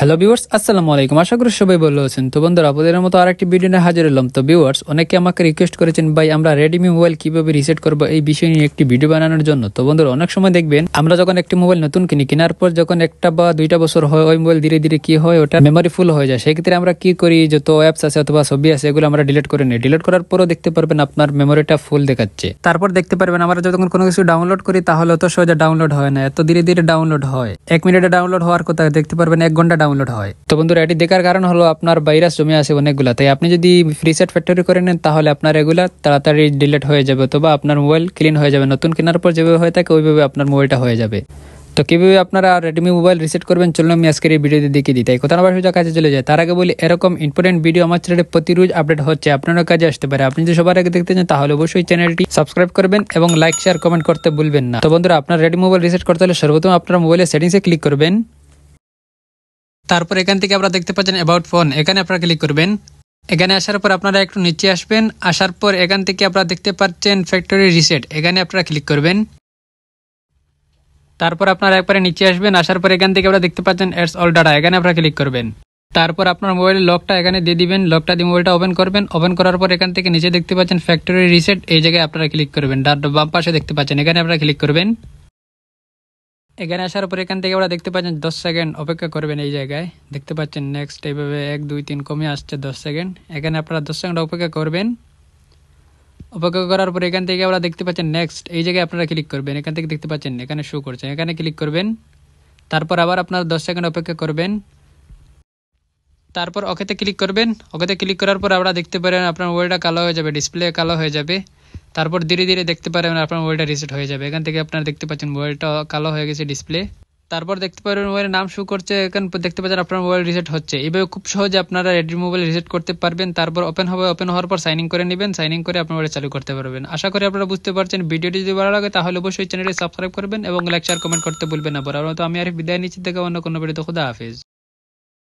Hello viewers, আসসালামু আলাইকুম। আশা করি সবাই ভালো আছেন। তো বন্ধুরা, আপনাদের মতো আরেকটি ভিডিও নিয়ে হাজির হলাম। তো ভিউয়ার্স, অনেকে আমাকে রিকোয়েস্ট করেছেন ভাই আমরা রেডমি মোবাইল কিভাবে রিসেট করব এই বিষয় নিয়ে একটি ভিডিও বানানোর জন্য। তো বন্ধুরা, অনেক সময় দেখবেন আমরা যখন একটি মোবাইল নতুন কিনি, কেনার পর যখন একটা বা দুইটা বছর হয় ওই মোবাইল ধীরে ধীরে কি হয় ওটা মেমোরি ফুল হয়ে যায়। সেক্ষেত্রে আমরা কি করি, যত অ্যাপস আছে অথবা ছবি আছে এগুলো আমরা ডিলিট করে নিই। ডিলিট করার পরও দেখতে পারবেন আপনার মেমোরিটা ফুল দেখাচ্ছে। তারপর দেখতে পারবেন আমরা যখন কোনো কিছু ডাউনলোড করি তাহলে অত সহজে ডাউনলোড হয় না, এত ধীরে ধীরে ডাউনলোড হয়। 1 মিনিটে ডাউনলোড হওয়ার কথা দেখতে পারবেন 1 ঘন্টা ডাউনলোড হয়। তো বন্ধুরা, এটি দেখার কারণ হলো আপনার ভাইরাস জমে আছে অনেকগুলা। তাই আপনি যদি রিসেট ফ্যাক্টরি করে নেন তাহলে আপনার এগুলা তাড়াতাড়ি ডিলিট হয়ে যাবে, অথবা আপনার মোবাইল ক্লিন হয়ে যাবে। নতুন কেনার পর যেভাবে হয়ে থাকে ওইভাবে আপনার মোবাইলটা হয়ে যাবে। তো কিভাবে আপনারা রেডমি মোবাইল রিসেট করবেন চলুন আমি আজকের এই ভিডিওতে দেখিয়ে দিই। তাই কথা না সোজা কাজে চলে যায়। তার আগে বলি, এরকম ইম্পর্টেন্ট ভিডিও আমার চ্যানেলে প্রতি রোজ আপডেট হচ্ছে, আপনারও কাজে আসতে পারে। আপনি যদি সবার আগে দেখতে চান তাহলে অবশ্যই চ্যানেলটি সাবস্ক্রাইব করবেন এবং লাইক শেয়ার কমেন্ট করতে ভুলবেন না। তো বন্ধুরা, আপনার রেডমি মোবাইল রিসেট করতে হলে সর্বপ্রথম আপনার মোবাইলের সেটিংসে ক্লিক করবেন। তারপর এখান থেকে আপনারা দেখতে পাচ্ছেন অ্যাবাউট ফোন, এখানে আপনারা ক্লিক করবেন। এখানে আসার পর আপনারা একটু নিচে আসবেন। আসার পর এখান থেকে আপনারা দেখতে পাচ্ছেন ফ্যাক্টরি রিসেট, এখানে আপনারা ক্লিক করবেন। তারপর আপনারা একবারে নিচে আসবেন। আসার পর এখান থেকে আপনারা দেখতে পাচ্ছেন এডস অল ডাটা, এখানে আপনারা ক্লিক করবেন। তারপর আপনার মোবাইলের লকটা এখানে দিয়ে দিবেন। লকটা দিয়ে মোবাইলটা ওপেন করবেন। ওপেন করার পর এখান থেকে নিচে দেখতে পাচ্ছেন ফ্যাক্টরি রিসেট, এই জায়গায় আপনারা ক্লিক করবেন। বাম পাশে দেখতে পাচ্ছেন, এখানে আপনারা ক্লিক করবেন। এখানে আসার পর এখান থেকে আমরা দেখতে পাচ্ছেন 10 সেকেন্ড অপেক্ষা করবেন। এই জায়গায় দেখতে পাচ্ছেন নেক্সট, এইভাবে 1 2 3 কমে আসছে 10 সেকেন্ড। এখানে আপনারা 10 সেকেন্ড অপেক্ষা করবেন। অপেক্ষা করার পর এখান থেকে আমরা দেখতে পাচ্ছেন নেক্সট, এই জায়গায় আপনারা ক্লিক করবেন। এখান থেকে দেখতে পাচ্ছেন এখানে শো করছে, এখানে ক্লিক করবেন। তারপর আবার আপনারা 10 সেকেন্ড অপেক্ষা করবেন। তারপর ওকেতে ক্লিক করবেন। ওকেতে ক্লিক করার পর আমরা দেখতে পারেন আপনার মোবাইলটা কালো হয়ে যাবে, ডিসপ্লে কালো হয়ে যাবে। তারপর ধীরে ধীরে দেখতে পারেন আপনার মোবাইলটা রিসেট হয়ে যাবে। এখান থেকে আপনারা দেখতে পাচ্ছেন মোবাইলটা কালো হয়ে গেছে ডিসপ্লে। তারপর দেখতে পারবেন মোবাইলের নাম শো করছে, এখানে দেখতে পাচ্ছেন আপনার মোবাইল রিসেট হচ্ছে। এইভাবে খুব সহজে আপনারা রেডমি মোবাইল রিসেট করতে পারবেন। তারপর ওপেন হবে, ওপেন হওয়ার পর সাইন ইন করে নেবেন। সাইন ইন করে আপনার মোবাইল চালু করতে পারবেন। আশা করি আপনারা বুঝতে পারছেন। ভিডিওটি যদি ভালো লাগে তাহলে অবশ্যই চ্যানেলটি সাবস্ক্রাইব করবেন এবং লাইক শেয়ার কমেন্ট করতে ভুলবেন না। বরাবর তো আমি আর বিদায় নিচ্ছি, থেকে অন্য কোনো ভিডিওতে। খুদা হাফেজ।